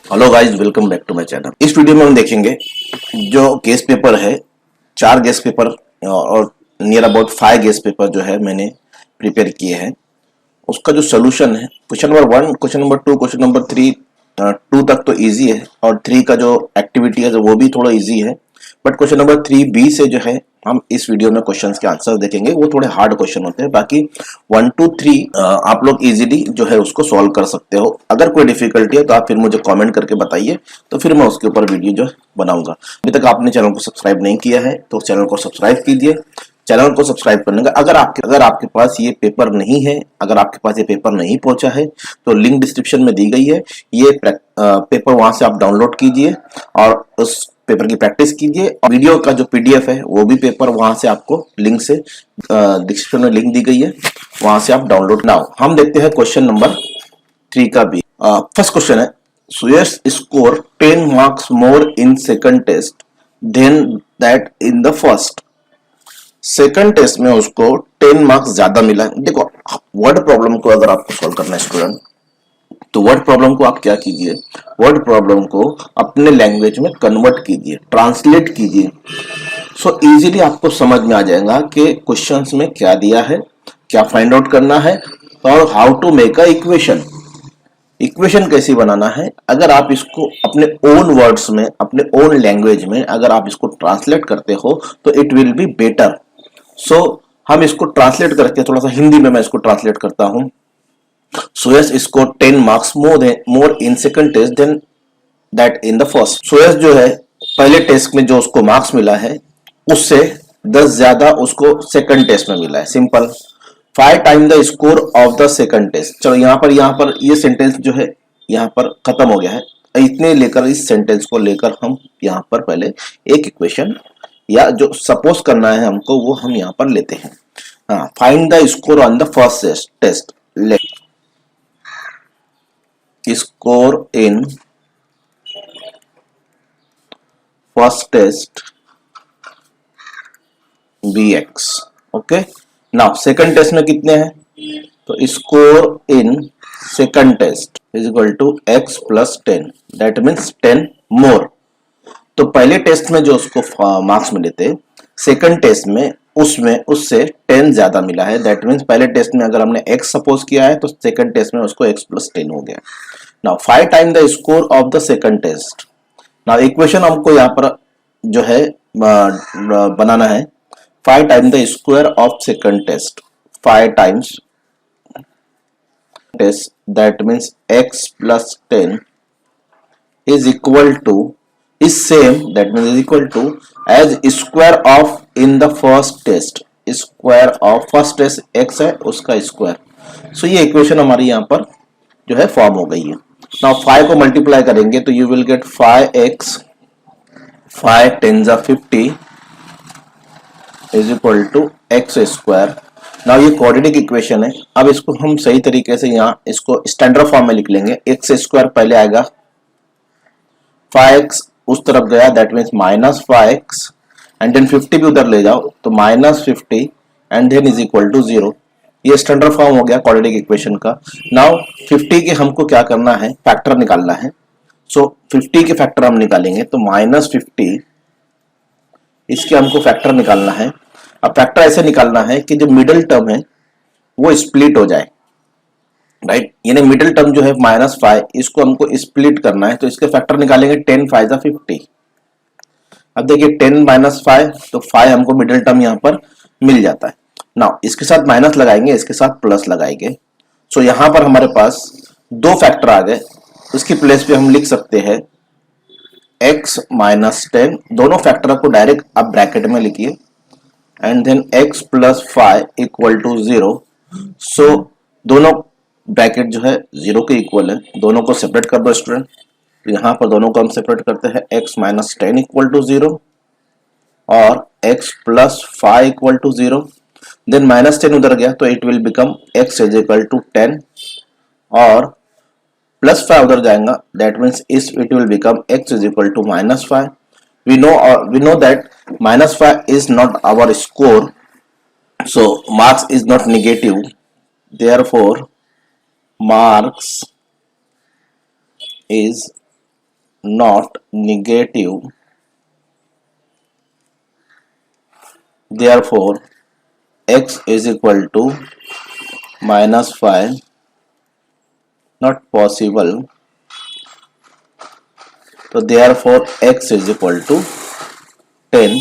Hello guys, welcome back to my channel. इस video में हम देखेंगे जो गेस पेपर है, 4 गेस पेपर और नियर अबाउट 5 गेस पेपर जो है मैंने प्रिपेयर किए हैं, उसका जो सोल्यूशन है। Question number 1, question number 2, question number 3, 2 तक तो इजी है और 3 का जो एक्टिविटी है वो भी थोड़ा इजी है। बट क्वेश्चन नंबर 3B से जो है हम इस वीडियो में क्वेश्चंस के आंसर देखेंगे, वो थोड़े हार्ड क्वेश्चन होते हैं। बाकी 1 2 3 आप लोग इजीली जो है उसको सॉल्व कर सकते हो। अगर कोई डिफिकल्टी है तो आप फिर मुझे कमेंट करके बताइए, तो फिर मैं उसके ऊपर वीडियो जो है बनाऊंगा। अभी तक आपने चैनल को सब्सक्राइब नहीं किया है तो चैनल को सब्सक्राइब कीजिए। चैनल को सब्सक्राइब करने का अगर आपके पास ये पेपर नहीं है, अगर आपके पास ये पेपर नहीं पहुंचा है तो लिंक डिस्क्रिप्शन में दी गई है। ये पेपर वहां से आप डाउनलोड कीजिए और उस पेपर की प्रैक्टिस कीजिए। और वीडियो का जो पीडीएफ है वो भी पेपर वहां से आपको लिंक से डिस्क्रिप्शन में लिंक दी गई है, वहां से आप डाउनलोड। नाउ हम देखते हैं क्वेश्चन नंबर 3 का भी। फर्स्ट क्वेश्चन है, Suyash score 10 marks more in second test then that in the first. Second test में उसको 10 मार्क्स ज्यादा मिला है। देखो, वर्ड प्रॉब्लम को अगर आपको सॉल्व करना है स्टूडेंट, तो वर्ड प्रॉब्लम को आप क्या कीजिए, वर्ड प्रॉब्लम को अपने लैंग्वेज में कन्वर्ट कीजिए, ट्रांसलेट कीजिए। सो इजीली आपको समझ में आ जाएगा कि क्वेश्चंस में क्या दिया है, क्या फाइंड आउट करना है और how to make a equation. Equation कैसे बनाना है, अगर आप इसको अपने ओन वर्ड्स में, अपने ओन लैंग्वेज में अगर आप इसको ट्रांसलेट करते हो तो इट विल बी बेटर। सो हम इसको ट्रांसलेट करके, थोड़ा सा हिंदी में मैं इसको ट्रांसलेट करता हूं। Suyash score 10 marks more in second test then that in the first. Suyash जो है पहले टेस्ट में जो उसको मार्क्स मिला है उससे 10 ज्यादा उसको सेकंड टेस्ट में मिला है। Simple, 5 time the score of the second test. चलो यहाँ पर ये सेंटेंस जो है यहाँ पर खत्म हो गया है। इतने लेकर, इस सेंटेंस को लेकर हम यहाँ पर पहले एक इक्वेशन या जो सपोज करना है हमको वो हम यहाँ पर लेते हैं। हाँ, find the score on the first test. Let score in first test bx। Okay, now second test में कितने हैं, तो score in second test is equal to x plus 10, that means 10 more. तो पहले टेस्ट में जो उसको मार्क्स मिले थे, सेकंड टेस्ट में उसमें उससे 10 ज्यादा मिला है। दैट मीन्स पहले टेस्ट में अगर हमने x सपोज किया है तो सेकंड टेस्ट में उसको x प्लस 10 हो गया। Now 5 time the score of the second test. Now equation हमको यहाँ पर जो है बनाना है, 5 time the square of second test, 5 times test, that means x plus 10 is equal to, is same, that means is equal to as square of in the first test, square of first test x है उसका square. सो ये equation हमारी यहाँ पर जो है form हो गई है। नाउ 5 को मल्टीप्लाई करेंगे तो यू विल गेट 5x, 5 10 जा 50 is equal to x square. Now ये क्वाड्रेटिक इक्वेशन है। अब इसको हम सही तरीके से यहाँ इसको स्टैंडर्ड फॉर्म में लिख लेंगे। एक्स स्क्वायर पहले आएगा, 5x उस तरफ गया, that means minus 5x and then 50 भी उधर ले जाओ तो minus 50 and then is equal to 0। ये स्टैंडर्ड फॉर्म हो गया क्वाड्रेटिक इक्वेशन का। नाउ 50 के हमको क्या करना है, फैक्टर निकालना है। सो 50 के फैक्टर हम निकालेंगे तो माइनस 50, इसके हमको फैक्टर निकालना है। अब फैक्टर ऐसे निकालना है कि जो मिडिल टर्म है वो स्प्लिट हो जाए, राइट। यानी मिडिल टर्म जो है -5, इसको हमको स्प्लिट करना है तो इसके फैक्टर निकालेंगे। 10 5 जा 50। अब देखिए 10 माइनस 5 तो 5 हमको मिडिल टर्म यहाँ पर मिल जाता है। नाउ इसके साथ माइनस लगाएंगे, इसके साथ प्लस लगाएंगे। सो यहाँ पर हमारे पास दो फैक्टर आ गए, उसकी प्लेस पे हम लिख सकते हैं x माइनस 10। दोनों फैक्टर को डायरेक्ट आप ब्रैकेट में लिखिए and then x plus 5 equal to 0। So दोनों ब्रैकेट जो है 0 के इक्वल है। दोनों को सेपरेट कर दो स्टूडेंट, तो यहाँ पर दोनों को हम सेपरेट करते हैं। x माइनस 10 इक्वल टू 0 और x plus 5 equal to 0। Then minus 10 उधर गया तो it will become x is equal to 10 और प्लस 5 उधर जाएगा, दैट मीन्स इस it will become x is equal to minus 5। we know that -5 is not our score, so marks is not negative, therefore marks is not negative, therefore x is equal to -5, not possible, तो therefore x is equal to 10।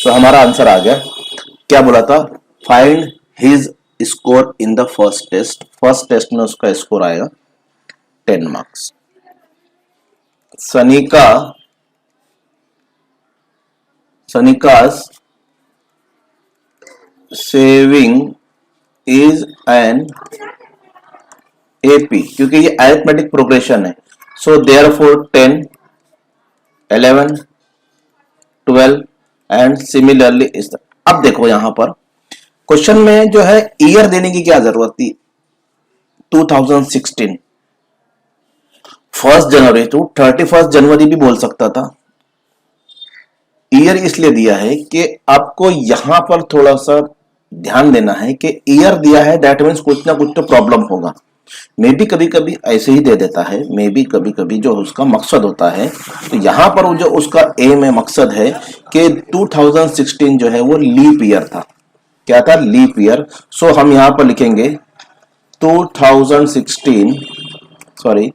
तो हमारा answer आ गया। क्या बोला था? Find his score in the first test. First test में उसका score आएगा 10 marks. Sanika's saving is an AP, क्योंकि ये अरिथमेटिक प्रोग्रेशन है, so therefore 10, 11, 12 and similarly is the. अब देखो यहां पर क्वेश्चन में जो है ईयर देने की क्या जरूरत थी? 2016, 1 जनवरी टू 31 जनवरी भी बोल सकता था। ईयर इसलिए दिया है कि आपको यहां पर थोड़ा सा ध्यान देना है कि ईयर दिया है, दैट मीन्स कुछ ना कुछ तो प्रॉब्लम होगा। मे बी कभी कभी ऐसे ही दे देता है, मे बी कभी कभी जो उसका मकसद होता है। तो यहां पर जो उसका एम है, मकसद है कि 2016 जो है वो लीप ईयर था। क्या था? Leap year. सो हम यहां पर लिखेंगे 2016 sorry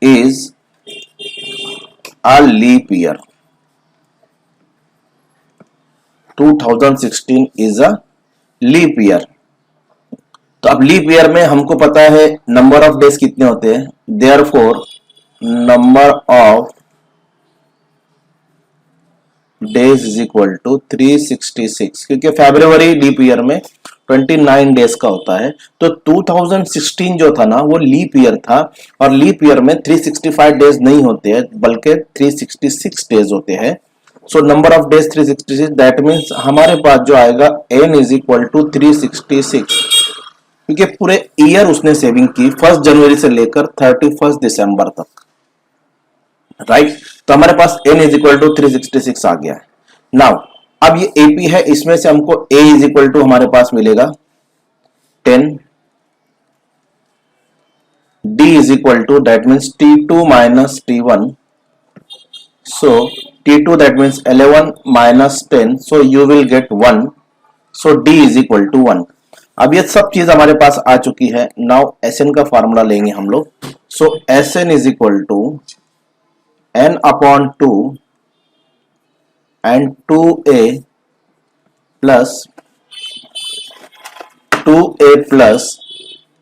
is a leap year. 2016 is a leap year. तो अब लीप ईयर में हमको पता है नंबर ऑफ डेज कितने होते हैं, therefore number of days is equal to 366, क्योंकि फरवरी लीप ईयर में 29 डेज का होता है। तो 2016 जो था ना वो लीप ईयर था, और लीप ईयर में 365 डेज नहीं होते हैं बल्कि 366 डेज होते हैं। सो number of days 366, that means हमारे पास जो आएगा n इज इक्वल टू 366, क्योंकि पूरे ईयर उसने सेविंग की 1 जनवरी से लेकर 31 दिसंबर तक, राइट। तो हमारे पास n इज इक्वल टू 366 आ गया है। नाउ अब ये एपी है, इसमें से हमको a इज इक्वल टू हमारे पास मिलेगा 10, d is equal to that means t2 minus t1, so t2 that means 11 minus 10, so you will get 1, so d is equal to 1। अब ये सब चीज हमारे पास आ चुकी है। नाउ Sn का फॉर्मूला लेंगे हम लोग। So Sn is equal to n upon 2 and 2a plus 2a plus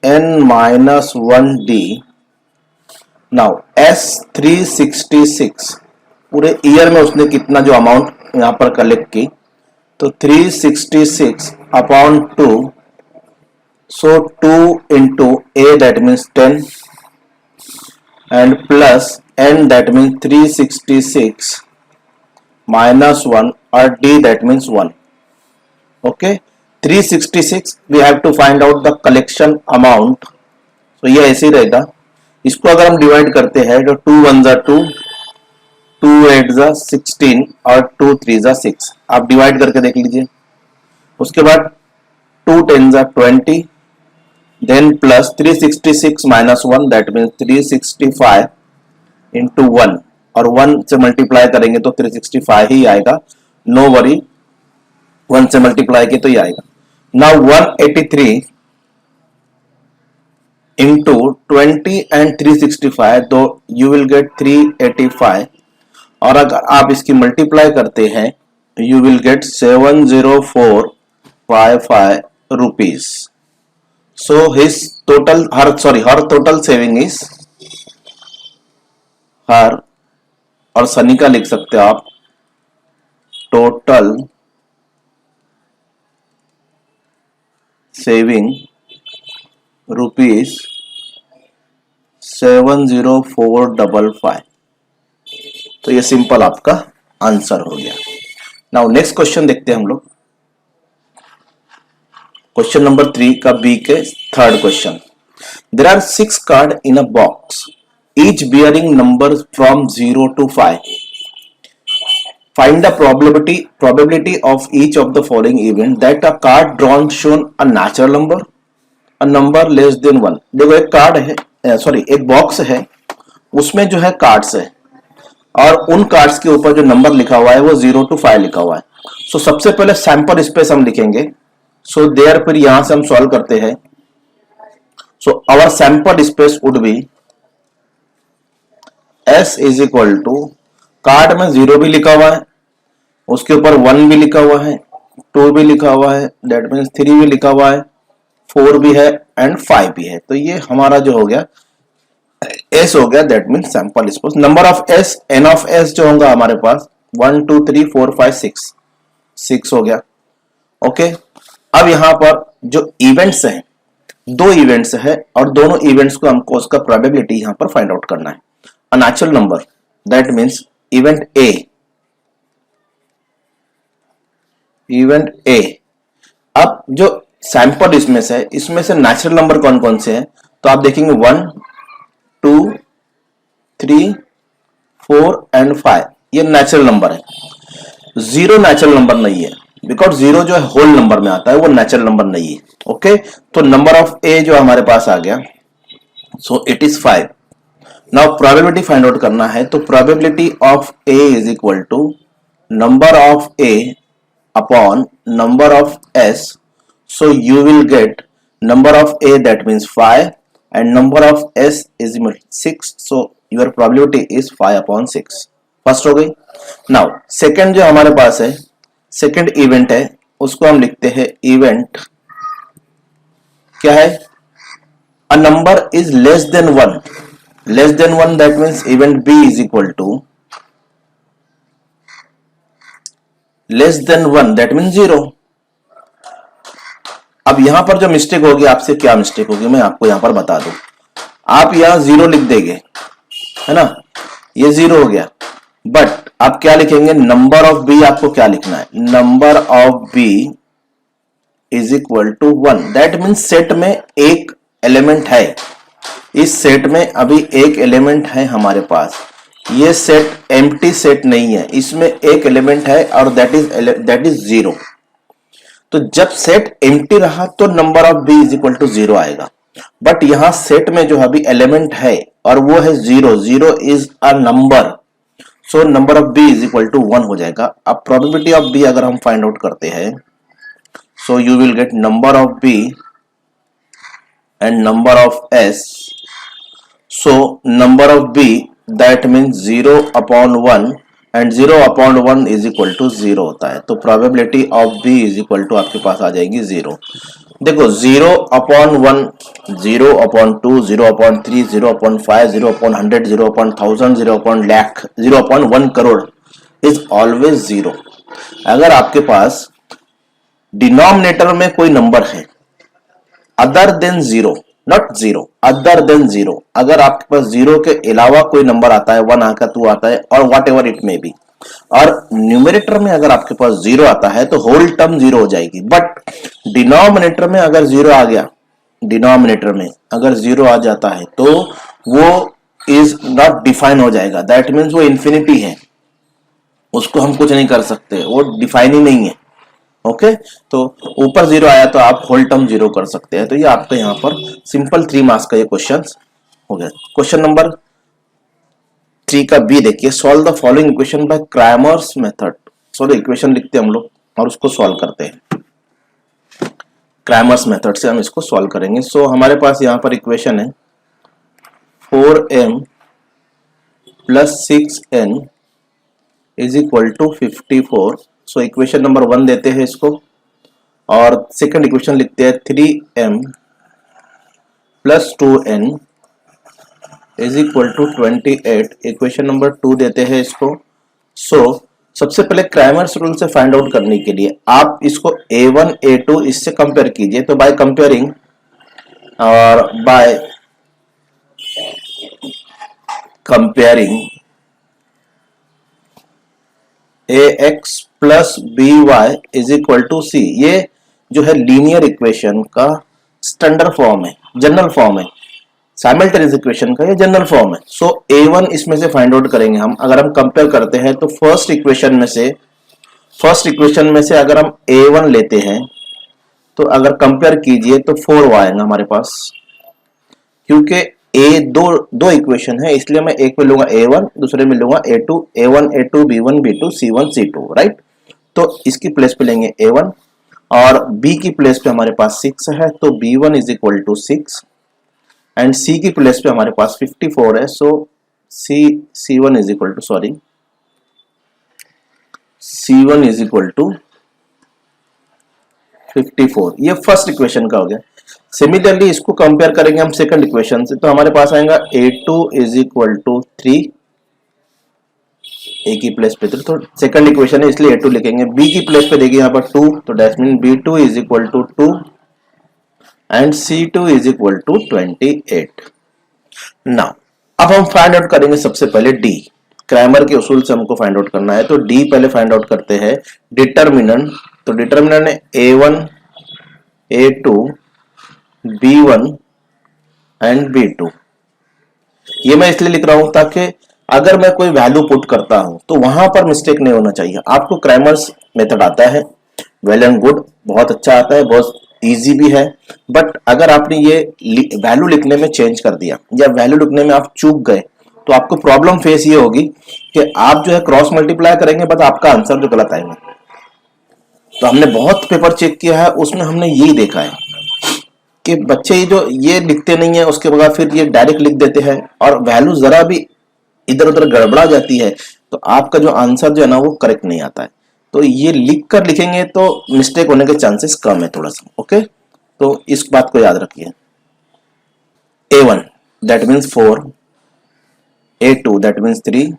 n minus 1d। Now S366 पूरे ईयर में उसने कितना जो अमाउंट यहां पर कलेक्ट की, तो 366 upon 2, so 2 into A that means 10 and plus N that means 366 minus 1 और D that means 1। Okay, 366 we have to find out the collection amount. तो ये ऐसे ही रहेगा। इसको अगर हम डिवाइड करते हैं तो 2 1 जा 2, 2 8 जा 16 और 2 3 जा 6। आप डिवाइड करके देख लीजिए। उसके बाद 2 10 जा 20, then plus 366 minus 1 that means 365 into 1, और 1 से मल्टीप्लाई करेंगे तो 365 ही आएगा। नो वरी, 1 से मल्टीप्लाई किए तो ही आएगा। नाउ 183 इंटू 20 एंड 365, तो यू विल गेट 385, और अगर आप इसकी मल्टीप्लाई करते हैं you will get 70455 rupees. So his total her total saving is her, और सनी का लिख सकते हो आप, टोटल सेविंग रुपीज 70455। तो ये सिंपल आपका आंसर हो गया। नाउ नेक्स्ट क्वेश्चन देखते हैं हम लोग। क्वेश्चन नंबर 3 का बी के third question. There are 6 card in a box, each bearing number from 0 to 5. Find the probability of each of the following event that a card drawn shown a natural number, a number less than 1। देखो एक card है, sorry एक box है उसमें जो है cards है और उन कार्ड्स के ऊपर जो नंबर लिखा हुआ है वो 0 to 5 लिखा हुआ है। सो सबसे पहले सैंपल स्पेस हम लिखेंगे। सो देयर फिर यहां से हम सॉल्व करते हैं। So our sample space would be S is equal to, card में 0 भी लिखा हुआ है, उसके ऊपर 1 भी लिखा हुआ है, 2 भी लिखा हुआ है, दैट मीन्स 3 भी लिखा हुआ है, 4 भी है एंड 5 भी है। तो ये हमारा जो हो गया S हो गया, that means sample space. Number of S, N of S जो होगा हमारे पास 1 2 3 4 5 6 हो गया। ओके, अब यहां पर जो इवेंट्स हैं, 2 इवेंट्स है और दोनों इवेंट्स को हमको उसका प्रोबेबिलिटी यहां पर फाइंड आउट करना है। A natural number, that means event A। अब जो सैंपल इसमें से नेचुरल नंबर कौन कौन से हैं, तो आप देखेंगे 1 2 3 4 एंड 5 ये नेचुरल नंबर है। 0 नेचुरल नंबर नहीं है, बिकॉज 0 जो है होल नंबर में आता है, वो नेचुरल नंबर नहीं है। ओके, तो नंबर ऑफ A जो हमारे पास आ गया, so it is 5। Now probability find out करना है, तो probability of A is equal to number of A upon number of S। So you will get number of A, that means 5, and number of S is 6. So your probability is 5 upon 6. First हो गई। Now second जो हमारे पास है, second event है, उसको हम लिखते हैं इवेंट क्या है, a number is less than 1। Less than 1 that means event B is equal to less than 1 that means 0। अब यहां पर जो मिस्टेक होगी, आपसे क्या मिस्टेक होगी मैं आपको यहां पर बता दूं। आप यहां 0 लिख देंगे, है ना, ये 0 हो गया, बट आप क्या लिखेंगे, नंबर ऑफ B आपको क्या लिखना है, number of B is equal to 1। That means set में एक एलिमेंट है, इस सेट में अभी एक एलिमेंट है हमारे पास, ये सेट एम्प्टी सेट नहीं है, इसमें एक एलिमेंट है और दैट इज 0। तो जब सेट एम्प्टी रहा तो number of B is equal to 0 आएगा, बट यहां सेट में जो अभी एलिमेंट है और वो है 0, 0 is a number, so number of B is equal to 1 हो जाएगा। अब प्रोबेबिलिटी ऑफ B अगर हम फाइंड आउट करते हैं, so you will get number of B and number of S। So number of B that means 0 upon 1 and 0 upon 1 is equal to 0 होता है। तो probability of B is equal to आपके पास आ जाएगी 0। देखो 0 upon 1, 0 upon 2, 0 upon 3, 0 upon 5, 0 upon 100, 0 upon 1000, 0 upon lakh, 0 upon 1 crore is always 0। अगर आपके पास डिनोमिनेटर में कोई नंबर है other than 0, not 0, other than 0, अगर आपके पास 0 के अलावा कोई नंबर आता है, 1 आता है, 2 आता है और what ever it may be, और न्यूमरेटर में अगर आपके पास 0 आता है तो होल टर्म 0 हो जाएगी। बट डिनोमिनेटर में अगर 0 आ गया, डिनोमिनेटर में अगर 0 आ जाता है तो वो इज नॉट डिफाइन हो जाएगा, दैट मीन्स वो इंफिनिटी है, उसको हम कुछ नहीं कर सकते, वो डिफाइन ही नहीं है। ओके, तो ऊपर 0 आया तो आप होल टर्म 0 कर सकते हैं। तो ये आपका यहाँ पर सिंपल 3 मार्क्स का ये क्वेश्चन हो गया। क्वेश्चन नंबर 3 का बी देखिए, solve the following equation by Cramer's method. Solve equation लिखते हैं हम लोग और उसको सॉल्व करते हैं, क्रैमर्स मेथड से हम इसको सॉल्व करेंगे। सो हमारे पास यहाँ पर इक्वेशन है 4m plus 6n is equal to 54। So equation number 1 देते हैं इसको, और सेकंड इक्वेशन लिखते हैं 3m plus 2n is equal to 28। Equation number 2 देते हैं इसको। सो सबसे पहले क्रैमर्स रूल से फाइंड आउट करने के लिए आप इसको a1 a2 इससे कंपेयर कीजिए। तो बाय कंपेयरिंग और by comparing ax plus by is equal to c, ये जो है लीनियर इक्वेशन का स्टैंडर्ड फॉर्म है, जनरल फॉर्म है, साइमल्टेनियस इक्वेशन का ये जनरल फॉर्म है। सो a1 इसमें से फाइंड आउट करेंगे हम। अगर हम कंपेयर करते हैं तो फर्स्ट इक्वेशन में से अगर हम a1 लेते हैं तो अगर कंपेयर कीजिए तो 4 आएगा हमारे पास, क्योंकि ए दो इक्वेशन है, इसलिए मैं एक में लूंगा A1, दूसरे में लूंगा A2, A1 A2 B1 B2 C1 C2, right. तो इसकी प्लेस पे लेंगे A1 और B की प्लेस पे हमारे पास 6 है, तो B1 is equal to 6 and C की प्लेस पे हमारे पास 54 है, so C1 is equal to C1 is equal to 54। ये फर्स्ट इक्वेशन का हो गया। सिमिलरली इसको कंपेयर करेंगे हम सेकंड इक्वेशन से, तो हमारे पास आएगा A2 इज इक्वल टू 3, ए की प्लेस पे 3, तो सेकंड इक्वेशन है इसलिए A2 लिखेंगे। B की प्लेस पे देखिए यहाँ पर 2, तो that mean B2 is equal to 2 and C2 is equal to 28। Now अब हम फाइंड आउट करेंगे सबसे पहले D। क्रैमर के उसूल से हमको फाइंड आउट करना है, तो D पहले फाइंड आउट करते हैं डिटर्मिनेंट। तो डिटर्मिनेंट है A1 A2 B1 and B2। ये मैं इसलिए लिख रहा हूं ताकि अगर मैं कोई वैल्यू पुट करता हूं तो वहां पर मिस्टेक नहीं होना चाहिए। आपको क्रैमर्स मेथड आता है, वेल एंड गुड, बहुत अच्छा आता है, बहुत इजी भी है, बट अगर आपने ये वैल्यू लिखने में चेंज कर दिया या वैल्यू लिखने में आप चूक गए तो आपको प्रॉब्लम फेस ये होगी कि आप जो है क्रॉस मल्टीप्लाई करेंगे बट आपका आंसर जो गलत आएगा। तो हमने बहुत पेपर चेक किया है, उसमें हमने यही देखा है कि बच्चे जो ये लिखते नहीं है उसके बाद फिर ये डायरेक्ट लिख देते हैं और वैल्यू जरा भी इधर उधर गड़बड़ा जाती है तो आपका जो आंसर जो है ना वो करेक्ट नहीं आता है। तो ये लिख कर लिखेंगे तो मिस्टेक होने के चांसेस कम है थोड़ा सा, ओके। तो इस बात को याद रखिए। A1 that means 4, A2 that means 3,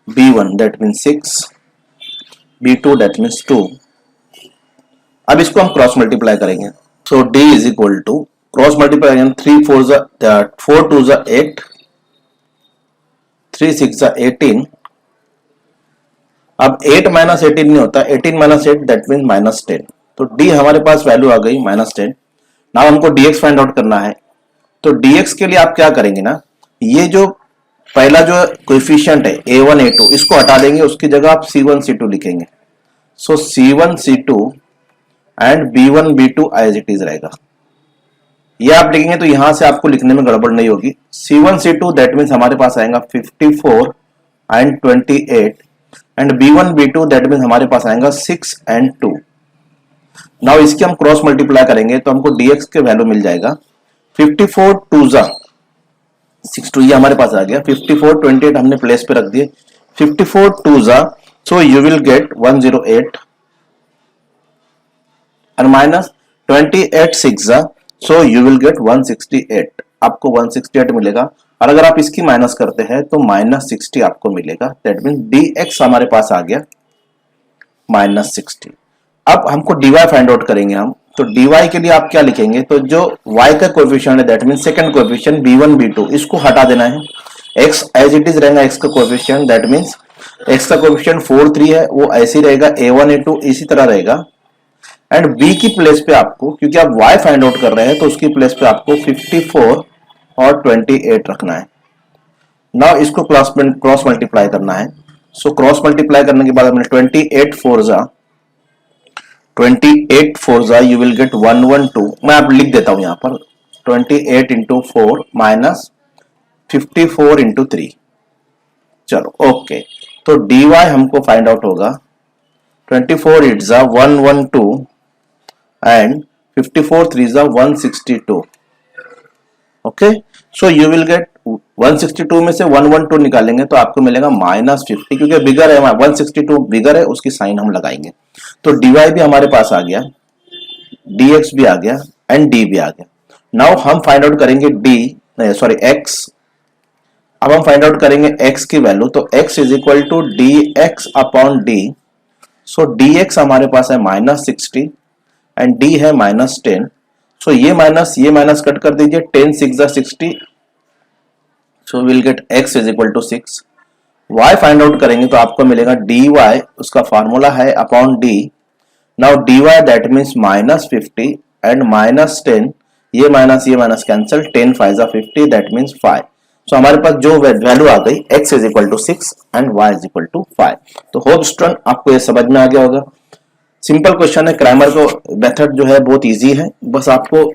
B1 that means 6, B2 that means 2। अब इसको हम क्रॉस मल्टीप्लाई करेंगे, so D is equal to cross multiply 3 4 2 8, 3 6 18। अब 8 माइनस 18 नहीं होता, 18 माइनस 8 दैट मीन माइनस 10। तो D हमारे पास वैल्यू आ गई -10। नाउ हमको dx फाइंड आउट करना है, तो dx के लिए आप क्या करेंगे ना, ये जो पहला जो कोएफिशिएंट है A1 A2 इसको हटा देंगे, उसकी जगह आप C1 C2 लिखेंगे। So C1 C2 and B1 B2 as it is रहेगा। ये आप लिखेंगे तो यहां से आपको लिखने में गड़बड़ नहीं होगी। C1 C2 दैट मीन्स हमारे पास आएगा 54 and 28 and B1 B2 that means हमारे पास आएगा 6 एंड 2। नाउ इसकी हम क्रॉस मल्टीप्लाई करेंगे तो हमको dx के वैल्यू मिल जाएगा 54 2 जा 62, ये हमारे पास आ गया। 54 28 हमने प्लेस पे रख दिए, 54 2 जा, सो यू विल गेट 108 और माइनस 28 6 जा, सो यू विल गेट 168। आपको 168 मिलेगा और अगर आप इसकी माइनस करते हैं तो -60 आपको मिलेगा। दैट मीन dx हमारे पास आ गया -60। अब हमको dy फाइंड आउट करेंगे हम, तो dy के लिए आप क्या लिखेंगे, तो जो y का कोएफिशिएंट है that mean second coefficient B1 B2 इसको हटा देना है। x एज इट इज रहेगा, x का कोएफिशिएंट दैट मीन्स x का कोएफिशिएंट 4 3 है, वो ऐसे ही रहेगा, A1 A2 इसी तरह रहेगा। एंड b की प्लेस पे आपको, क्योंकि आप y फाइंड आउट कर रहे हैं तो उसकी प्लेस पे आपको 54 और 28 रखना है। नाउ इसको क्रॉस मल्टीप्लाई करना है। सो क्रॉस मल्टीप्लाई करने के बाद हमने 28 4 जा यू विल गेट 112। मैं आप लिख देता हूं यहां पर 28 इंटू 4 माइनस 54 इंटू 3। चलो ओके, तो dy हमको फाइंड आउट होगा 24 8 जा 112 एंड 54 3 जा 162। Okay, so you will gate 162 में से 112 निकालेंगे तो आपको मिलेगा -50, क्योंकि बिगर है 162 बिगर है, उसकी साइन हम लगाएंगे। तो dy भी हमारे पास आ गया, dx भी आ गया एंड d भी आ गया। नाउ हम फाइंड आउट करेंगे x। अब हम फाइंड आउट करेंगे x की वैल्यू, तो x is equal to dx upon d। So dx हमारे पास है -60 एंड d है -10। सो ये माइनस कट कर दीजिए, 10 6 जा 60, so will get x is equal to 6। y find out करेंगे तो आपको मिलेगा dy, उसका फार्मूला है upon d। Now dy that means -50 and -10, ये माइनस कैंसिल, 10 5 जा 50 दैट मीन्स 5। सो हमारे पास जो वैल्यू आ गई x is equal to 6 and y is equal to 5। तो होप स्टूडेंट आपको ये समझ में आ गया होगा। सिंपल क्वेश्चन है, क्रैमर को मेथड जो है बहुत इजी है, बस आपको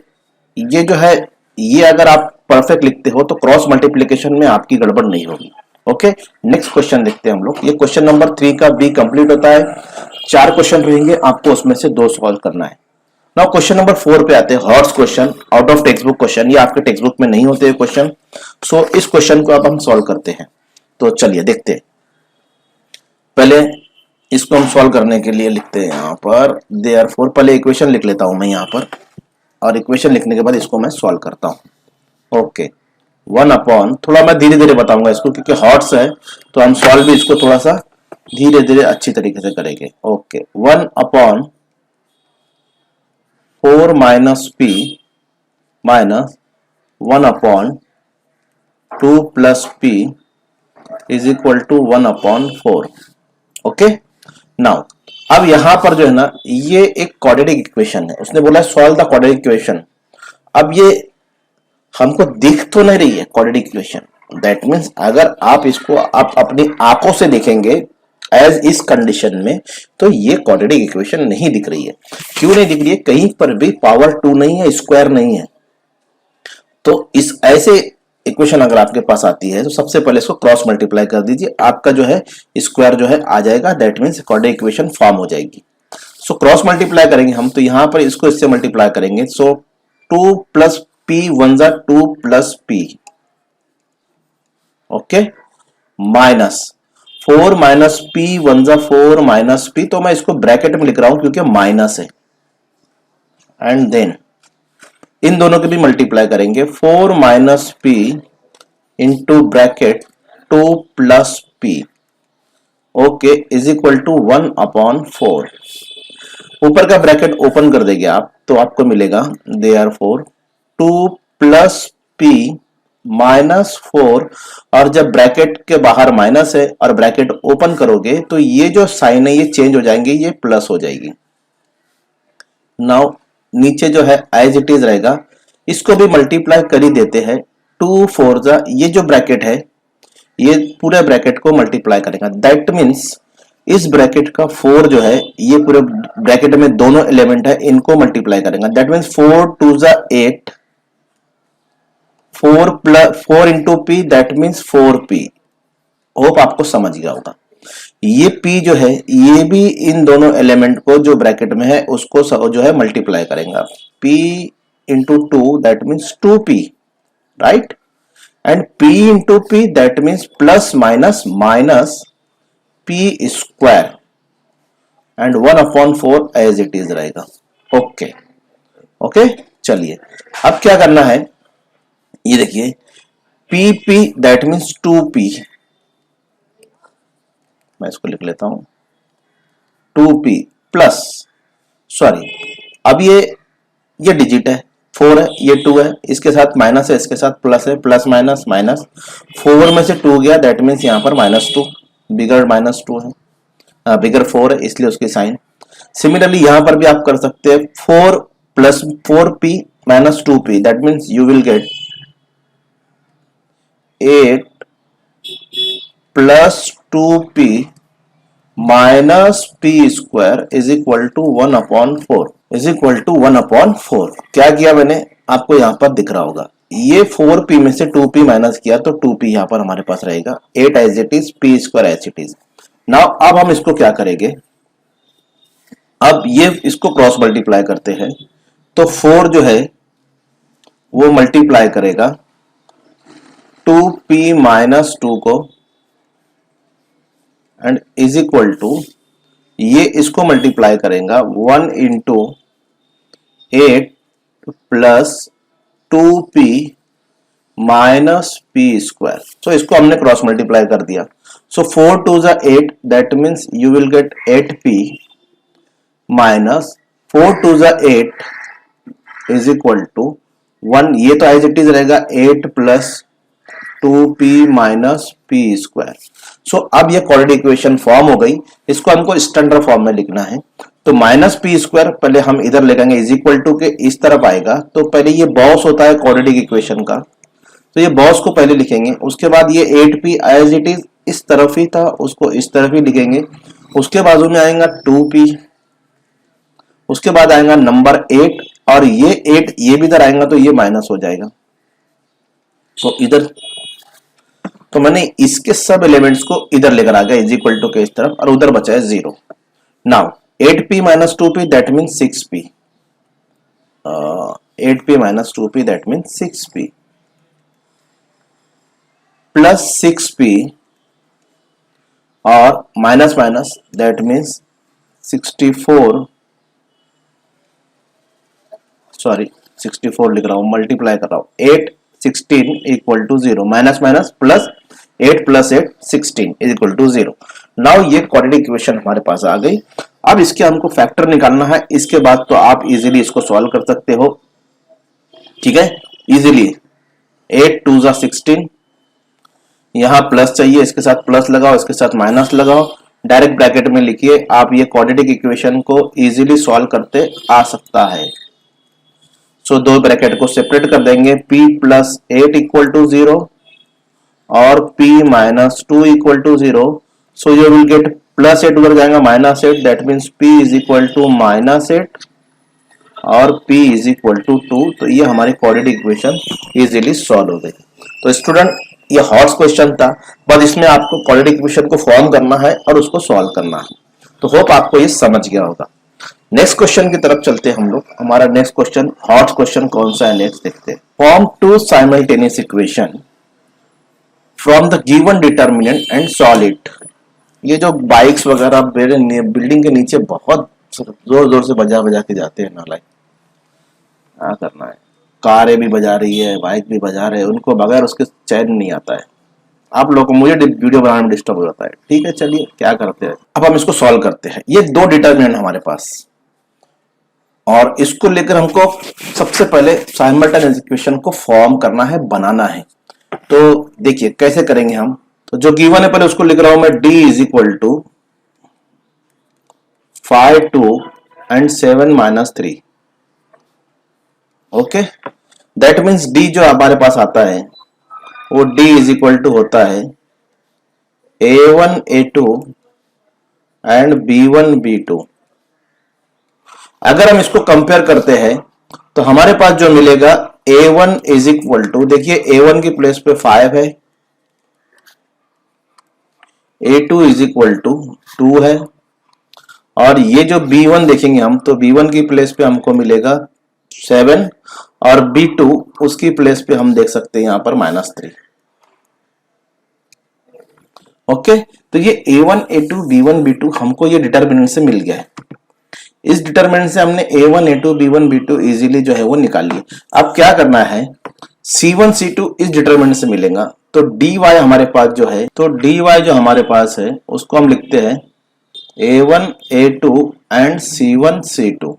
ये जो है ये अगर आप परफेक्ट लिखते हो तो क्रॉस मल्टीप्लीकेशन में आपकी गड़बड़ नहीं होगी। ओके, नेक्स्ट क्वेश्चन देखते हैं हम लोग। ये क्वेश्चन नंबर 3 का बी कंप्लीट होता है। 4 क्वेश्चन रहेंगे, आपको उसमें से 2 सॉल्व करना है। नाउ क्वेश्चन नंबर 4 पे आते हैं। Horse question, out of text book question, ये आपके टेक्स्ट बुक में नहीं होते हैं क्वेश्चन। सो इस क्वेश्चन को अब हम सॉल्व करते हैं। तो चलिए देखते हैं। पहले इसको हम सॉल्व करने के लिए लिखते हैं यहाँ पर देयरफॉर। पहले इक्वेशन लिख लेता हूं मैं यहाँ पर, और इक्वेशन लिखने के बाद इसको मैं सॉल्व करता हूं। ओके, 1 अपॉन, थोड़ा मैं धीरे धीरे बताऊंगा इसको क्योंकि हॉट्स है, तो हम सॉल्व भी इसको थोड़ा सा धीरे धीरे अच्छी तरीके से करेंगे। Okay, 1 upon 4 minus P minus 1 upon 2 plus P is equal to 1 upon 4। Okay, now अब यहां पर जो है ना, ये एक क्वाड्रेटिक इक्वेशन है। उसने बोला सॉल्व द क्वाड्रेटिक इक्वेशन। अब ये हमको दिख तो नहीं रही है क्वाड्रेटिक इक्वेशन, दैट मीन्स अगर आप इसको आप अपनी आंखों से देखेंगे एज इस कंडीशन में, तो ये क्वाड्रेटिक इक्वेशन नहीं दिख रही है। क्यों नहीं दिख रही है? कहीं पर भी पावर 2 नहीं है, स्क्वायर नहीं है। तो इस ऐसे इक्वेशन अगर आपके पास आती है तो सबसे पहले इसको क्रॉस मल्टीप्लाई कर दीजिए, आपका जो है स्क्वायर जो है आ जाएगा, that means quadratic equation form हो जाएगी। सो क्रॉस मल्टीप्लाई करेंगे हम, तो यहां पर इसको इससे मल्टीप्लाई करेंगे। सो 2 प्लस पी 1 जा 2 plus P, okay, minus 4 minus P 1 जा 4 माइनस पी, तो मैं इसको ब्रैकेट में लिख रहा हूं क्योंकि माइनस है। एंड देन इन दोनों के भी मल्टीप्लाई करेंगे, 4 minus P into bracket 2 plus P, okay, is equal to 1 upon 4। ऊपर का ब्रैकेट ओपन कर देंगे आप, तो आपको मिलेगा देयरफॉर 2 प्लस पी माइनस 4, और जब ब्रैकेट के बाहर माइनस है और ब्रैकेट ओपन करोगे तो ये जो साइन है ये चेंज हो जाएंगे, ये प्लस हो जाएगी। नाउ नीचे जो है एज इट इज रहेगा, इसको भी मल्टीप्लाई कर ही देते हैं। 2 4 जा, ये जो ब्रैकेट है ये पूरे ब्रैकेट को मल्टीप्लाई करेगा, दैट मीन्स इस ब्रैकेट का 4 जो है, ये पूरे ब्रैकेट में दोनों एलिमेंट है, इनको मल्टीप्लाई करेगा, दैट मीन्स 4 2 जा 8, 4 plus 4 into P, that means 4p। Hope आपको समझ गया होगा। ये p जो है ये भी इन दोनों एलिमेंट को जो ब्रैकेट में है उसको जो है मल्टीप्लाई करेगा, p into 2 that means 2p, right, and p into p that means plus minus minus p square, and 1 upon 4 as it is रहेगा। ओके ओके, चलिए अब क्या करना है, ये देखिए p दैट मीन्स 2p, मैं इसको लिख लेता हूं 2p प्लस, सॉरी, अब ये डिजिट है 4 है, ये 2 है, इसके साथ माइनस है, इसके साथ प्लस है, प्लस माइनस माइनस, 4 में से 2 गया, दैट मीन्स यहां पर -2, बिगर -2 है, बिगर 4 है, इसलिए उसकी साइन। सिमिलरली यहां पर भी आप कर सकते हैं 4 plus 4p minus 2p, that means you will get 8 plus 2p minus p square is equal to 1 upon 4, is equal to 1 upon 4। क्या किया मैंने, आपको यहां पर दिख रहा होगा, ये 4p में से 2p माइनस किया तो 2p यहां पर हमारे पास रहेगा, 8 as it is, p square as it is. Now अब हम इसको क्या करेंगे, अब ये इसको क्रॉस मल्टीप्लाई करते हैं, तो 4 जो है वो मल्टीप्लाई करेगा 2p माइनस 2 को, एंड इज इक्वल टू, ये इसको मल्टीप्लाई करेगा 1 into 8 plus 2p minus p square. So इसको हमने क्रॉस मल्टीप्लाई कर दिया। सो 4 2 जा 8, that means you will gate 8p minus 4 2 जा 8 इज इक्वल टू 1, ये तो एज इट इज रहेगा 8 plus 2p minus p square. So अब ये क्वाड्रेटिक इक्वेशन फॉर्म हो गई, इसको हमको स्टैंडर्ड फॉर्म में लिखना है। तो माइनस p स्क्वायर पहले हम इधर लेंगे, इज इक्वल टू के इस तरफ आएगा, तो पहले ये बॉस होता है क्वाड्रेटिक इक्वेशन का, तो ये बॉस को पहले लिखेंगे, उसके बाद ये 8p एज इट इज इस तरफ ही था, उसको इस तरफ ही लिखेंगे, उसके बाजू में आएगा 2p, उसके बाद आएगा नंबर 8, और ये 8 ये भी इधर आएगा तो ये माइनस हो जाएगा, तो इधर तो मैंने इसके सब एलिमेंट्स को इधर लेकर आ गया इज इक्वल टू के इस तरफ, और उधर बचा है 0। Now 8p minus 2p that means 6p, 8p minus 2p that means 6p plus 6p और minus minus that means 64, sorry 64 लिख रहा हूं, मल्टीप्लाई कर रहा हूं, 8 16 equal to 0, minus minus plus 8 plus 8 16 is equal to 0। Now ये quadratic equation हमारे पास आ गई। अब इसके हमको फैक्टर निकालना है, इसके बाद तो आप इजीली इसको सॉल्व कर सकते हो, ठीक है, इजीली। 8 2 जा 16, यहां प्लस चाहिए, इसके साथ प्लस लगाओ, इसके साथ माइनस लगाओ, डायरेक्ट ब्रैकेट में लिखिए, आप ये क्वाड्रेटिक इक्वेशन को इजीली सॉल्व करते आ सकता है। सो दो ब्रैकेट को सेपरेट कर देंगे, p प्लस 8 इक्वल टू 0 और p minus 2 equal to 0। So you will get plus 8 उधर जाएगा minus 8, that means p is equal to minus 8 और p इज इक्वल टू 2। तो ये हमारी क्वाड्रेटिक इक्वेशन इजीली सॉल्व हो गई। तो स्टूडेंट ये हॉट क्वेश्चन था, बस इसमें आपको क्वाड्रेटिक इक्वेशन को फॉर्म करना है और उसको सॉल्व करना है। तो होप आपको ये समझ गया होगा। नेक्स्ट क्वेश्चन की तरफ चलते हैं हम लोग। हमारा नेक्स्ट क्वेश्चन, हॉट क्वेश्चन कौन सा है नेक्स्ट देखते हैं। Form two simultaneous equation from the given determinant and solve it. ये जो बाइक्स वगैरह बिल्डिंग के नीचे बहुत जोर जोर से बजा बजा के जाते हैं ना, लाइक क्या करना है, कारें भी बजा रही है, बाइक भी बजा रहे हैं, उनको बगैर उसके चैन नहीं आता है। आप लोगों को, मुझे वीडियो बनाने में डिस्टर्ब हो जाता है, ठीक है, चलिए क्या करते हैं, अब हम इसको सॉल्व करते हैं। ये दो डिटर्मिनेंट हमारे पास, और इसको लेकर हमको सबसे पहले साइमल्टेनियस इक्वेशन को फॉर्म करना है, बनाना है। तो देखिए कैसे करेंगे हम। तो जो गिवन है पहले उसको लिख रहा हूं मैं, d is equal to 5 2 and 7 minus 3। Okay, that means d जो हमारे पास आता है वो d इज इक्वल टू होता है a1 a2 and b1 b2। अगर हम इसको कंपेयर करते हैं तो हमारे पास जो मिलेगा a1 इज इक्वल टू, देखिए a1 की प्लेस पे 5 है, a2 इज इक्वल टू 2 है, और ये जो b1 देखेंगे हम तो b1 की प्लेस पे हमको मिलेगा 7 और b2 उसकी प्लेस पे हम देख सकते हैं यहां पर -3। ओके, तो ये a1 a2 b1 b2 हमको ये डिटर्मिनेंट से मिल गया है। इस डिटरमिनेंट से हमने a1 a2 b1 b2 easily जो है वो निकाल लिए। अब क्या करना है, c1 c2 इस डिटरमिनेंट से मिलेगा, तो dy हमारे पास जो है, तो dy जो हमारे पास है उसको हम लिखते हैं a1 a2 and c1 c2।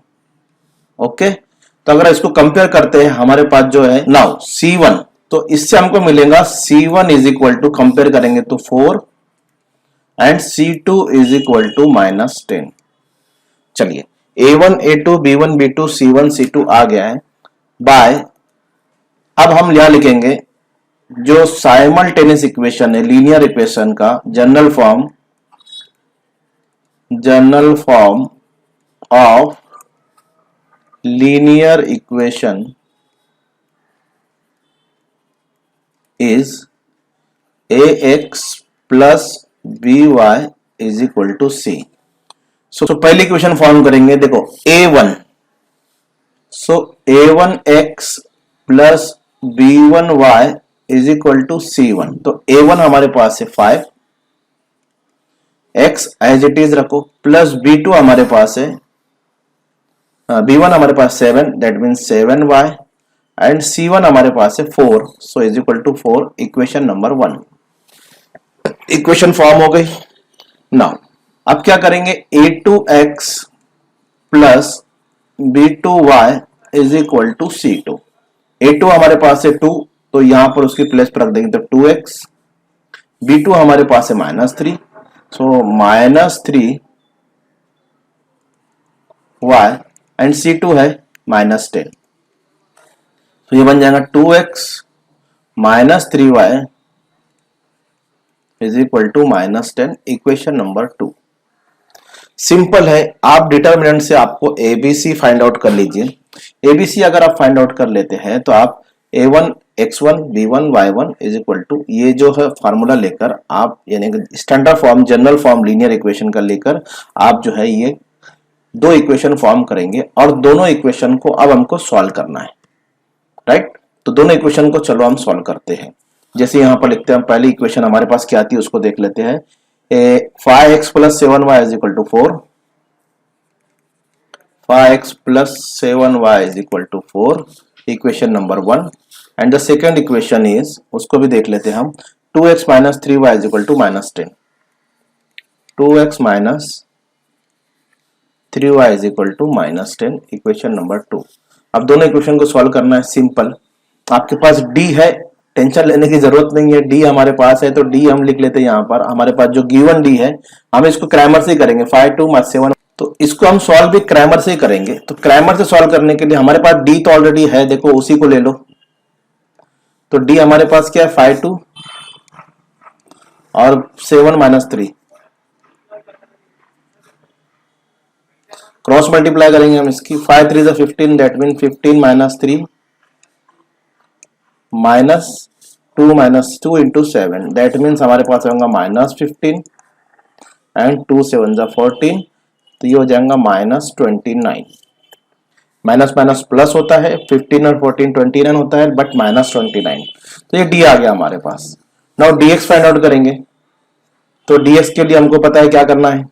Okay, तो अगर इसको कंपेयर करते हैं हमारे पास जो है नाउ c1, तो इससे हमको मिलेगा c1 is equal to, compare करेंगे तो 4 and c2 is equal to -10। चलिए a1 a2 b1 b2 c1 c2 आ गया है बाय, अब हम यहां लिखेंगे जो साइमल्टेनियस इक्वेशन है लीनियर इक्वेशन का general form of linear equation is ax plus by is equal to c। So पहली इक्वेशन फॉर्म करेंगे, देखो a1, so a1x plus b1y is equal to c1। तो a1 हमारे पास है 5, x एज इट इज रखो, plus b2 हमारे पास है, b1 हमारे पास 7, that means 7y and c1 हमारे पास है 4, so is equal to 4। Equation number 1 equation form हो गई। नाउ अब क्या करेंगे, a2x plus b2y is equal to c2। a2 हमारे पास है 2, तो यहां पर उसकी प्लेस पर रख देंगे तो 2x, b2 हमारे पास है -3, सो -3y एंड c2 है -10, तो ये बन जाएगा 2x -3y is equal to -10। Equation number 2 simple है। आप डिटर्मिनेंट से आपको एबीसी फाइंड आउट कर लीजिए। एबीसी अगर आप फाइंड आउट कर लेते हैं तो आप a1 x1 b1 y1 is equal to, ये जो है फार्मूला लेकर आप, यानी standard form, general form linear equation का लेकर आप जो है ये दो इक्वेशन फॉर्म करेंगे और दोनों इक्वेशन को अब हमको सॉल्व करना है, राइट। तो दोनों इक्वेशन को चलो हम सॉल्व करते हैं। जैसे यहाँ पर लिखते हैं, पहली इक्वेशन हमारे पास क्या आती है उसको देख लेते हैं। 5x plus 7y is equal to 4, 5x plus 7y is equal to 4, equation number 1। And the second equation is, उसको भी देख लेते हैं हम, 2x minus 3y is equal to minus 10, 2x minus 3y is equal to minus 10, equation number 2। अब दोनों equation को solve करना है, सिंपल। आपके पास d है, टेंशन लेने की जरूरत नहीं है, d हमारे पास है तो d हम लिख लेते हैं। यहाँ पर हमारे पास जो गिवन d है, हम इसको क्रैमर से ही करेंगे, 5 2 7, तो इसको हम सॉल्व भी क्रैमर से ही करेंगे। तो क्रैमर से सॉल्व करने के लिए हमारे पास d तो ऑलरेडी है, देखो उसी को ले लो। तो d हमारे पास क्या है, 5 2 और 7 माइनस 3, क्रॉस मल्टीप्लाई करेंगे हम इसकी, 5 3 से 15, that mean 15 minus 3 minus 2 minus 2 into 7, that means हमारे पास होगा माइनस 15 एंड 2 7 जा 14, तो ये हो जाएगा माइनस 29। माइनस माइनस प्लस होता है, 15 और 14 29 होता है, बट माइनस 29। तो ये d आ गया हमारे पास। नाउ dx फाइंड आउट करेंगे, तो dx के लिए हमको पता है क्या करना है,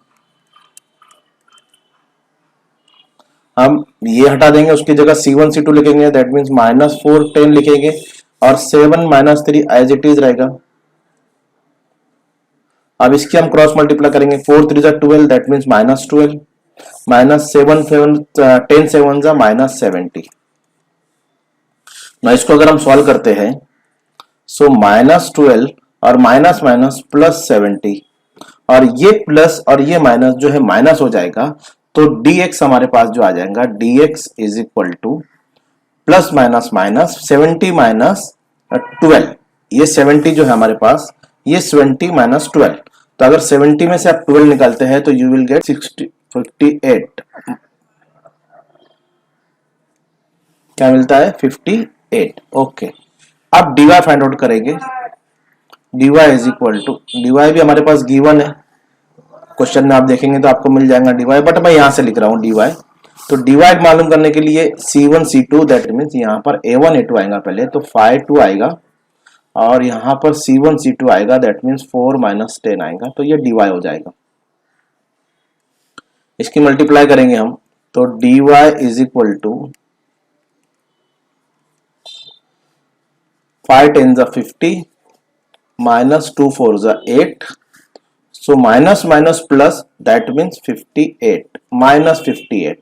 हम ये हटा देंगे, उसकी जगह c1 c2 लिखेंगे, दैट मीन्स माइनस 4 10 लिखेंगे और 7 माइनस 3 एज इट इज रहेगा। अब इसकी हम क्रॉस मल्टीप्लाई करेंगे, 4 3 जा 12, दैट मीन्स माइनस 12, माइनस 7 10 7 जा माइनस 70। ना इसको अगर हम सॉल्व करते हैं, सो माइनस 12 और माइनस माइनस प्लस 70, और ये प्लस और ये माइनस जो है माइनस हो जाएगा, तो dx हमारे पास जो आ जाएगा, dx is equal two plus minus minus 70 minus 12, ये 70 जो है हमारे पास, ये 70 माइनस 12, तो अगर 70 में से आप 12 निकालते हैं तो यू विल गेट 58, क्या मिलता है, 58। ओके, अब dy फाइंड आउट करेंगे, dy is equal to, dy भी हमारे पास गिवन है, क्वेश्चन में आप देखेंगे तो आपको मिल जाएगा dy, बट मैं यहां से लिख रहा हूं dy। तो dy मालूम करने के लिए c1 c2, दैट मीन्स यहाँ पर a1 a2 आएगा पहले, तो 5 2 आएगा और यहाँ पर c1 c2 आएगा, दैट मीन्स 4 माइनस 10 आएगा, तो ये dy हो जाएगा। इसकी मल्टीप्लाई करेंगे हम, तो dy इज इक्वल टू 5 10 जा 50 माइनस 2 4 जा 8, so minus minus plus, that means 58 minus 58,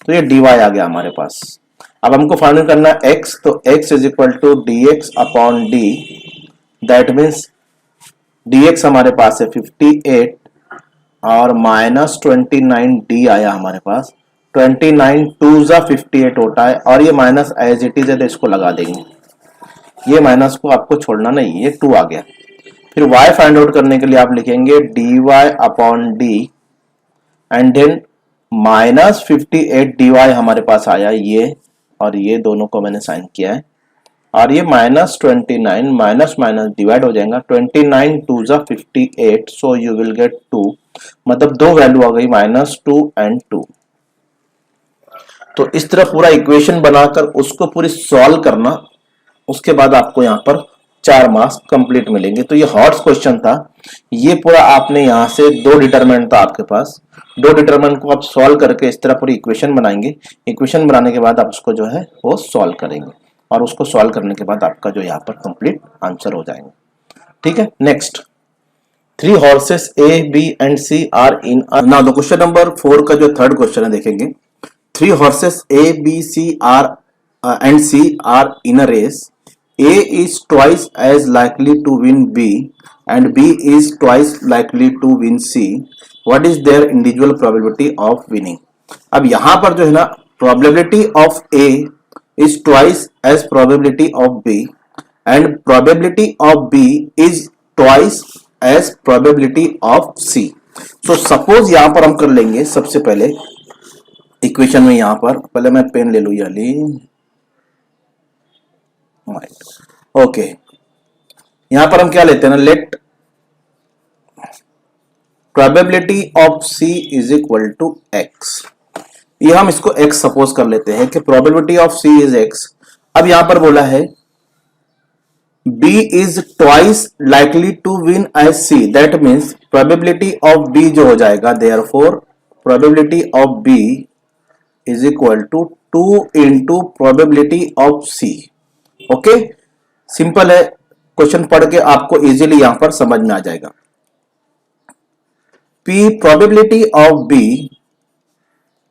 तो ये dy आ गया हमारे पास। अब हमको फाइंड करना है x, तो x is equal to dx upon d, that means dx हमारे पास है 58 और माइनस 29 d आया हमारे पास, 29 2 जा 58 होता है, और ये माइनस एज इट इज है तो इसको लगा देंगे, ये माइनस को आपको छोड़ना नहीं, ये 2 आ गया। फिर y फाइंड आउट करने के लिए आप लिखेंगे dy upon d and then minus 58 dy हमारे पास आया ये, और ये दोनों को मैंने साइन किया है, और ये माइनस 29 माइनस माइनस डिवाइड हो जाएगा, 29 2 जा 58, सो यू विल गेट 2, मतलब दो वैल्यू आ गई, माइनस 2 एंड 2। तो इस तरह पूरा इक्वेशन बनाकर उसको पूरी सॉल्व करना, उसके बाद आपको यहाँ पर 4 मार्क्स कंप्लीट मिलेंगे। तो ये हॉट्स क्वेश्चन था, ये पूरा आपने यहाँ से 2 डिटरमिनेंट था आपके पास, 2 डिटरमिनेंट को आप सॉल्व करके इस तरह पूरी इक्वेशन बनाएंगे, इक्वेशन बनाने के बाद आप उसको जो है वो सॉल्व करेंगे, और उसको सॉल्व करने के बाद आपका जो यहाँ पर कंप्लीट आंसर हो जाएंगे। ठीक है, next 3 horses A, B and C are in a, now the question number 4 का जो थर्ड क्वेश्चन है देखेंगे, 3 horses A, B, C are and C are in a race. A is twice as likely to win B and B is twice likely to win C. What is their individual probability of winning? अब यहाँ पर जो है ना, probability of A is twice as probability of B and probability of B is twice as probability of C. So suppose यहाँ पर हम कर लेंगे, सबसे पहले इक्वेशन में यहाँ पर पहले मैं पेन ले लूँ, ओके, यहां पर हम क्या लेते हैं ना, let probability of C is equal to X. ये हम इसको एक्स सपोज कर लेते हैं कि probability of C is X. अब यहां पर बोला है B is twice likely to win as C, that means probability of B जो हो जाएगा, therefore probability of B is equal to 2 into probability of C। Okay, simple है, question पढ़ के आपको इजीली यहां पर समझ में आ जाएगा। P probability of B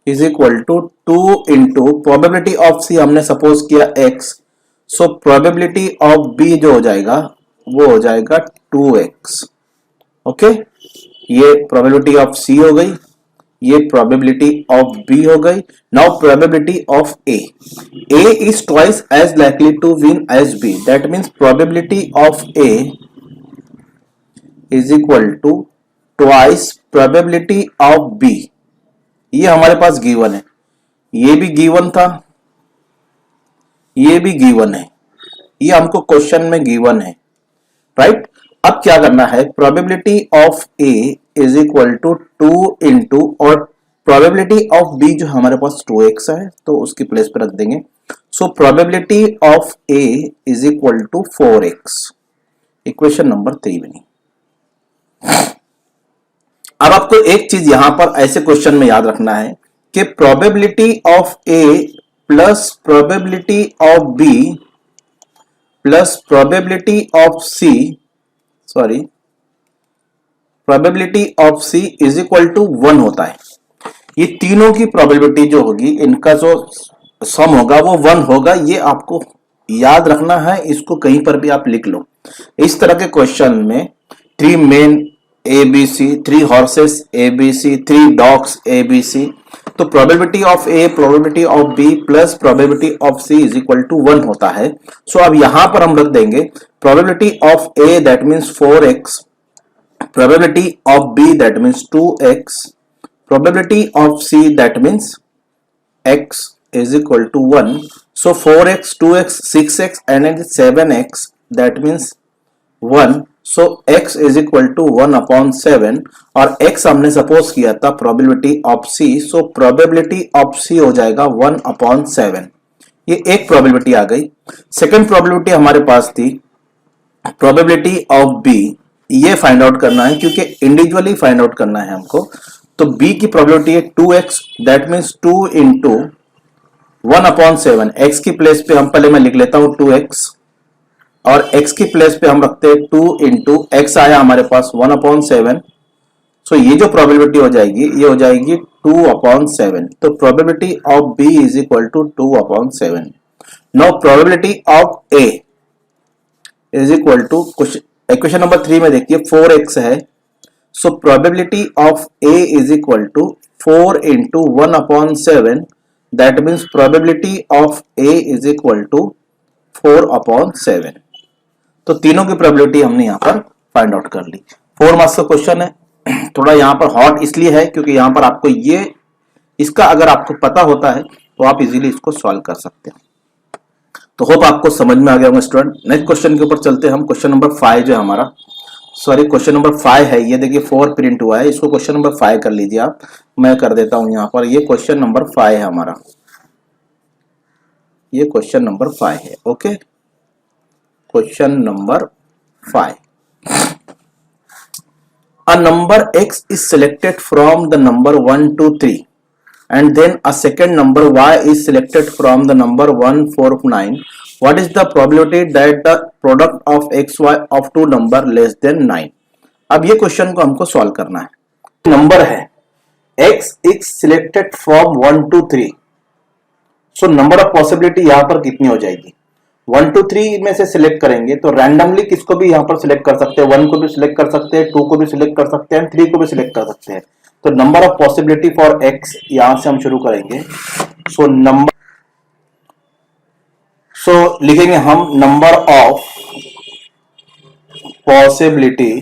is equal to 2 into probability of C हमने सपोज किया X, so probability of B जो हो जाएगा वो हो जाएगा 2x। ओके, ये प्रोबेबिलिटी ऑफ सी हो गई, ये प्रोबेबिलिटी ऑफ बी हो गई। Now probability of A is twice as likely to win as B, that means probability of A is equal to twice probability of B. ये हमारे पास given है, ये भी गिवन था, ये भी गिवन है, ये हमको क्वेश्चन में गिवन है, राइट। अब क्या करना है, probability of A is equal to 2 into, और प्रोबेबिलिटी ऑफ बी जो हमारे पास 2x है तो उसकी प्लेस पे रख देंगे। So probability of A is equal to 4x, equation number 3 बनी। अब आपको एक चीज यहां पर ऐसे क्वेश्चन में याद रखना है कि probability of A plus probability of B plus probability of C, sorry, probability of C is equal to 1 होता है। ये तीनों की प्रोबेबिलिटी जो होगी, इनका जो सम होगा वो 1 होगा, ये आपको याद रखना है, इसको कहीं पर भी आप लिख लो। इस तरह के क्वेश्चन में 3 men ABC, 3 horses ABC, 3 dogs ABC, तो probability of A probability of B plus probability of C is equal to 1 होता है। सो अब यहां पर हम रख देंगे probability of A that means 4x, probability of B that means 2x, probability of C that means x is equal to 1. So 4x, 2x, 6x and 7x, that means 1. So x is equal to 1 upon 7, और x हमने suppose किया था probability of c, so probability of c हो जाएगा 1 upon 7। ये एक probability आ गई। Second probability हमारे पास थी प्रोबेबिलिटी ऑफ b, ये फाइंड आउट करना है क्योंकि इंडिविजुअली फाइंड आउट करना है हमको। तो b की प्रोबेबिलिटी है 2x, that means 2 into 1 upon 7। x की प्लेस पे हम पहले मैं लिख लेता हूं 2x, और x की प्लेस पे हम रखते हैं 2 इंटू एक्स आया हमारे पास 1 अपॉन 7। सो ये जो प्रोबेबिलिटी हो जाएगी ये हो जाएगी 2 अपॉन 7। तो probability of b is equal to 2 upon 7। Now probability of a is equal to, equation number 3 में देखिए 4x है, so probability of a is equal to 4 into 1 upon 7, that means probability of a is equal to 4 upon 7। तो तीनों की probability हमने यहां पर find out कर ली। 4 मार्क्स का क्वेश्चन है, थोड़ा यहां पर हॉट इसलिए है क्योंकि यहां पर आपको ये, इसका अगर आपको पता होता है तो आप इजीली इसको सॉल्व कर सकते हैं। तो होप आपको समझ में आ गया होगा स्टूडेंट। नेक्स्ट क्वेश्चन के ऊपर चलते हैं हम। क्वेश्चन नंबर 5 जो है हमारा, सॉरी क्वेश्चन नंबर 5 है, ये देखिए 4 प्रिंट हुआ है, इसको क्वेश्चन नंबर 5 कर लीजिए आप, मैं कर देता हूं यहां पर। ये क्वेश्चन नंबर 5 है हमारा, ये क्वेश्चन नंबर 5 है। Okay, question number 5, a number x is selected from the number 1 to 3 and then a second number y is selected from the number 1 4 9. What is the probability that the product of xy of two number less than 9? अब ये question को हमको solve करना है। Number है x is selected from 1 to 3, so number of possibility यहां पर कितनी हो जाएगी, 1 to 3 में से सिलेक्ट करेंगे तो रैंडमली किसको भी यहां पर सिलेक्ट कर सकते हैं, 1 को भी सिलेक्ट कर सकते हैं, 2 को भी सिलेक्ट कर सकते हैं, 3 को भी सिलेक्ट कर सकते हैं। तो number of possibility for x यहां से हम शुरू करेंगे। सो नंबर, सो लिखेंगे हम number of possibility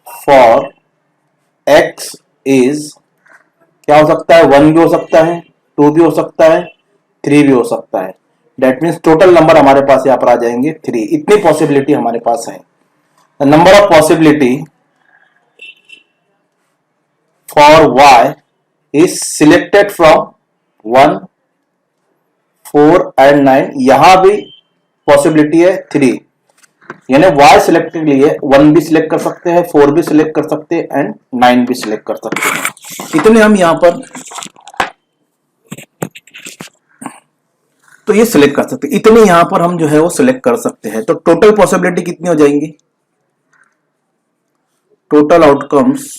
for x is, क्या हो सकता है, 1 भी हो सकता है, 2 भी हो सकता है, 3 भी हो सकता है। डेट मीन्स टोटल नंबर हमारे पास यहाँ पर आ जाएंगे 3। इतनी पॉसिबिलिटी हमारे पास है। The number of possibility for y is selected from 1, 4 and 9। यहां भी पॉसिबिलिटी है 3, यानी y सिलेक्ट के लिए 1 भी सिलेक्ट कर सकते हैं, 4 भी सिलेक्ट कर सकते हैं एंड 9 भी सिलेक्ट कर सकते हैं। इतने हम यहां पर तो ये सिलेक्ट कर सकते हैं, इतने यहां पर हम जो है वो सिलेक्ट कर सकते हैं। तो टोटल पॉसिबिलिटी कितनी हो जाएंगी? Total outcomes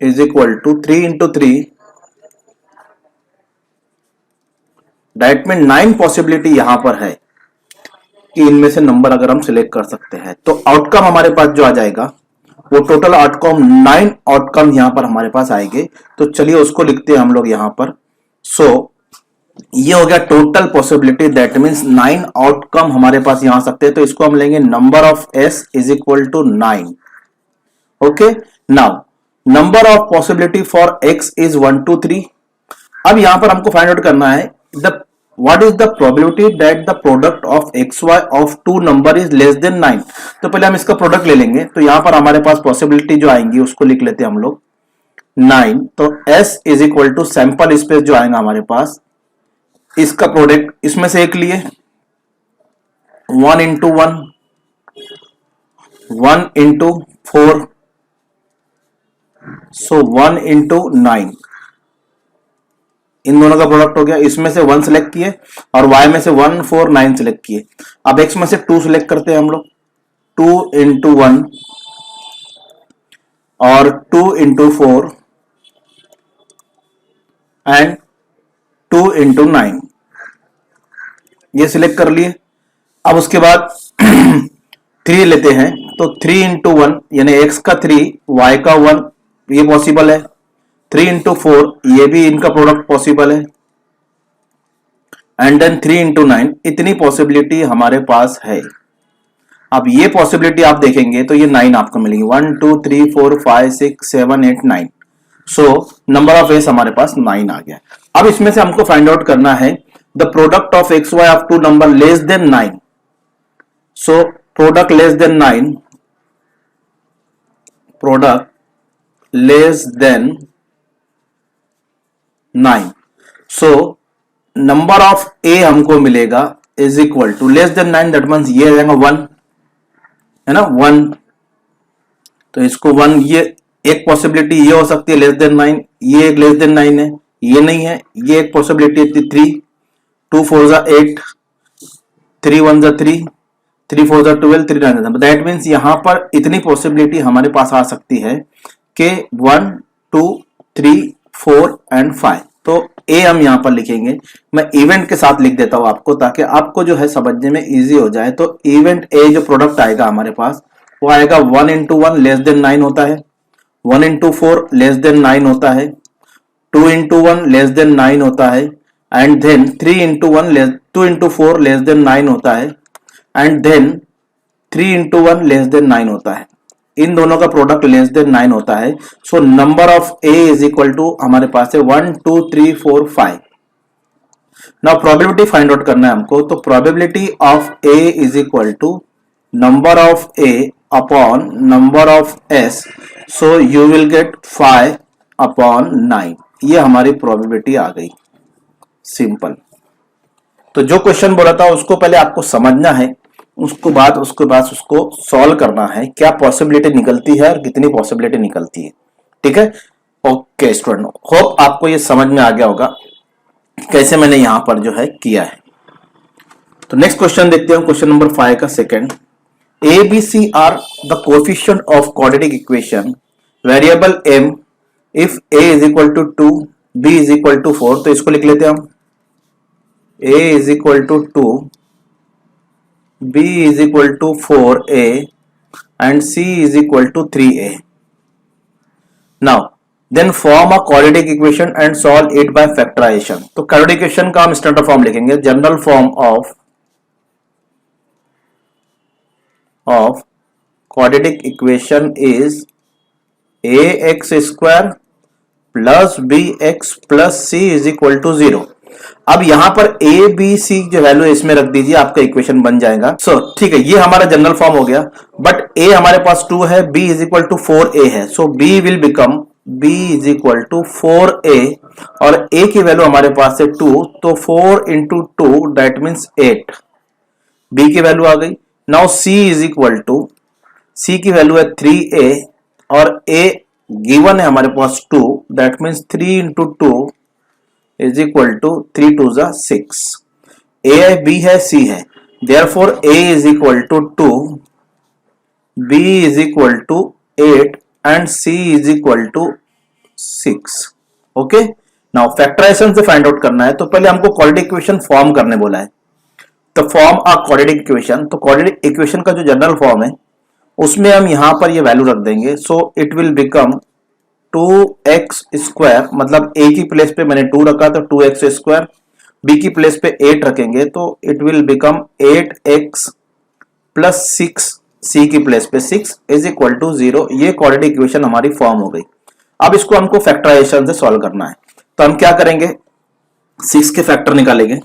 is equal to 3 into 3, that mean 9 possibility यहां पर है कि इनमें से नंबर अगर हम सिलेक्ट कर सकते हैं तो आउटकम हमारे पास जो आ जाएगा वो टोटल आउटकम 9 आउटकम यहां पर हमारे पास आएंगे। तो चलिए उसको लिखते हैं हम लोग यहां पर। सो ये हो गया total possibility, that means 9 outcome हमारे पास यहां आ सकते हैं। तो इसको हम लेंगे number of S is equal to 9। Okay, now number of possibility for X is 1, 2, 3। अब यहां पर हमको फाइंड आउट करना है the what is the probability that the product of xy of two number is less than 9। तो पहले हम इसका प्रोडक्ट ले लेंगे। तो यहां पर हमारे पास पॉसिबिलिटी जो आएंगी उसको लिख लेते हैं हम लोग 9। तो s is equal to sample space जो आएगा हमारे पास, इसका प्रोडक्ट इसमें से एक लिए 1 इंटू 1, 1 इंटू 4, सो 1 इंटू 9, इन दोनों का प्रोडक्ट हो गया। इसमें से 1 सिलेक्ट किए और y में से 1, 4, 9 सिलेक्ट किए। अब x में से 2 सिलेक्ट करते हैं हम लोग, 2 इंटू 1 और 2 इंटू 4 एंड 2 इंटू 9, ये सिलेक्ट कर लिए। अब उसके बाद 3 लेते हैं। तो 3 इंटू 1 यानी x का 3, y का 1, ये पॉसिबल है। 3 इंटू 4 ये भी इनका प्रोडक्ट पॉसिबल है एंड देन 3 इंटू 9, इतनी पॉसिबिलिटी हमारे पास है। अब ये पॉसिबिलिटी आप देखेंगे तो ये 9 आपको मिलेगी, 1, 2, 3, 4, 5, 6, 7, 8, 9। सो नंबर ऑफ एस हमारे पास 9 आ गया। अब इसमें से हमको फाइंड आउट करना है the product of X Y of two number less than 9। So product less than 9, product less than 9। So number of a हमको मिलेगा is equal to less than 9, that means ये रहेगा 1, है ना, 1। तो इसको 1, ये एक पॉसिबिलिटी ये हो सकती है लेस देन 9, ये एक लेस देन 9 है, ये नहीं है, ये एक पॉसिबिलिटी है 3, 2 4 जा 8, 3 1 जा 3, 3 4 जा 12, 3 9 जा। दैट मींस यहां पर इतनी पॉसिबिलिटी हमारे पास आ सकती है कि 1, 2, 3, 4 एंड 5। तो ए हम यहां पर लिखेंगे, मैं इवेंट के साथ लिख देता हूं आपको ताकि आपको जो है समझने में इजी हो जाए। तो इवेंट ए जो प्रोडक्ट आएगा हमारे पास वो आएगा 1 इंटू 1 लेस देन 9 होता है, 1 इंटू 4 लेस देन 9 होता है, 2 इंटू 1 लेस देन 9 होता है and then 3 into 1 2 into 4 less than 9 होता है and then 3 into 1 less than 9 होता है। इन दोनों का प्रोडक्ट लेस देन 9 होता है। So number of A is equal to हमारे पास है 1, 2, 3, 4, 5। नाउ प्रोबेबिलिटी फाइंड आउट करना है हमको। तो probability of A is equal to number of A upon number of S, so you will get 5 upon 9। ये हमारी प्रोबेबिलिटी आ गई, सिंपल। तो जो क्वेश्चन बोला था उसको पहले आपको समझना है, उसके बाद उसको सॉल्व करना है, क्या पॉसिबिलिटी निकलती है और कितनी पॉसिबिलिटी निकलती है। ठीक है, ओके स्टूडेंट, होप आपको ये समझ में आ गया होगा कैसे मैंने यहां पर जो है किया है। तो नेक्स्ट क्वेश्चन देखते हैं, क्वेश्चन नंबर 5 का second. A B C are the coefficient of quadratic equation variable m if a is equal to 2, b is equal to 4। तो इसको लिख लेते हैं हम, a is equal to 2, b is equal to 4a and c is equal to 3a. Now then form a quadratic equation and solve it by factorization। तो quadratic equation का हम standard form लिखेंगे, general form of quadratic equation is A X square plus B X plus C is equal to 0। अब यहां पर ए B सी जो value है इसमें रख दीजिए, आपका इक्वेशन बन जाएगा। सो ठीक है, ये हमारा जनरल फॉर्म हो गया। बट ए हमारे पास 2 है, B is equal to 4a है, so B will become b is equal to 4a और a की वैल्यू हमारे पास है 2, तो 4 इंटू 2 दैट मीन्स 8, b की वैल्यू आ गई। Now c is equal to, c की वैल्यू है 3a और a गिवन है हमारे पास 2, that means 3 into 2 is equal to 3 2 जा 6। a है, b है, c है, therefore a is equal to 2, b is equal to 8 and c is equal to 6। Okay, now factorisation से फाइंड आउट करना है, तो पहले हमको क्वाड्रेटिक इक्वेशन फॉर्म करने बोला है। तो फॉर्म अ क्वाड्रेटिक इक्वेशन, तो क्वाड्रेटिक इक्वेशन का जो जनरल फॉर्म है उसमें हम यहां पर ये वैल्यू रख देंगे। So it will become 2x square, मतलब a की प्लेस पे मैंने 2 रखा तो 2x स्क्वायर, b की प्लेस पे 8 रखेंगे तो it will become 8x plus 6, c की प्लेस पे 6 इज इक्वल टू 0। ये क्वाड्रेटिक इक्वेशन हमारी फॉर्म हो गई। अब इसको हमको फैक्टराइजेशन से सॉल्व करना है, तो हम क्या करेंगे, 6 के फैक्टर निकालेंगे।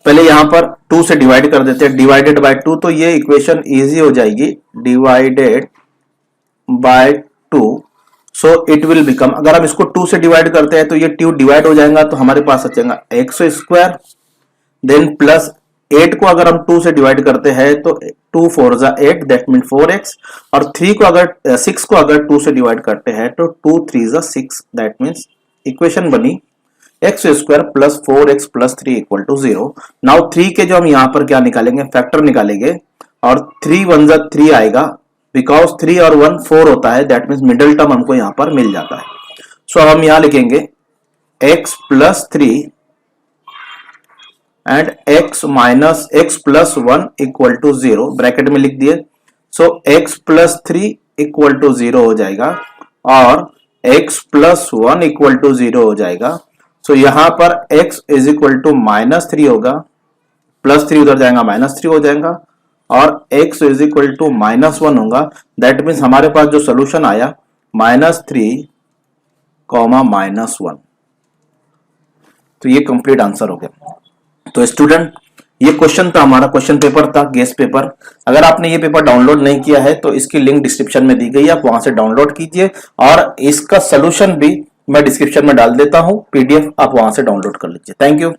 पहले यहां पर 2 से डिवाइड कर देते हैं, डिवाइडेड बाय 2, तो ये इक्वेशन इजी हो जाएगी, divided by 2। So it will become, अगर हम इसको 2 से डिवाइड करते हैं तो ये 2 डिवाइड हो जाएगा, तो हमारे पास बचेगा x स्क्वायर, देन प्लस 8 को अगर हम 2 से डिवाइड करते हैं तो 2 4 जा 8, दैट मीन 4x, और 6 को अगर 2 से डिवाइड करते हैं तो 2 3 जा 6, दैट मीन्स इक्वेशन बनी x square plus 4x plus 3 equal to 0। Now 3 के जो हम यहाँ पर क्या निकालेंगे, फैक्टर निकालेंगे, और 3 1 जा 3 आएगा, बिकॉज 3 और 1 4 होता है, दैट मीन्स मिडिल टर्म हमको यहाँ पर मिल जाता है। सो अब हम यहाँ लिखेंगे x plus 3 and x minus x plus 1 equal to 0, bracket में लिख दिए। So x plus 3 equal to 0 हो जाएगा और x प्लस 1 इक्वल टू 0 हो जाएगा। सो यहां पर x is equal to minus 3 होगा, प्लस 3 उधर जाएगा माइनस 3 हो जाएगा, और x is equal to minus 1 होगा, दैट मीन्स हमारे पास जो सोल्यूशन आया -3, -1। तो ये कंप्लीट आंसर हो गया। तो स्टूडेंट, ये क्वेश्चन था हमारा, क्वेश्चन पेपर था, गेस पेपर। अगर आपने ये पेपर डाउनलोड नहीं किया है तो इसकी लिंक डिस्क्रिप्शन में दी गई है, आप वहां से डाउनलोड कीजिए, और इसका सोल्यूशन भी मैं डिस्क्रिप्शन में डाल देता हूं, पीडीएफ आप वहां से डाउनलोड कर लीजिए। Thank you.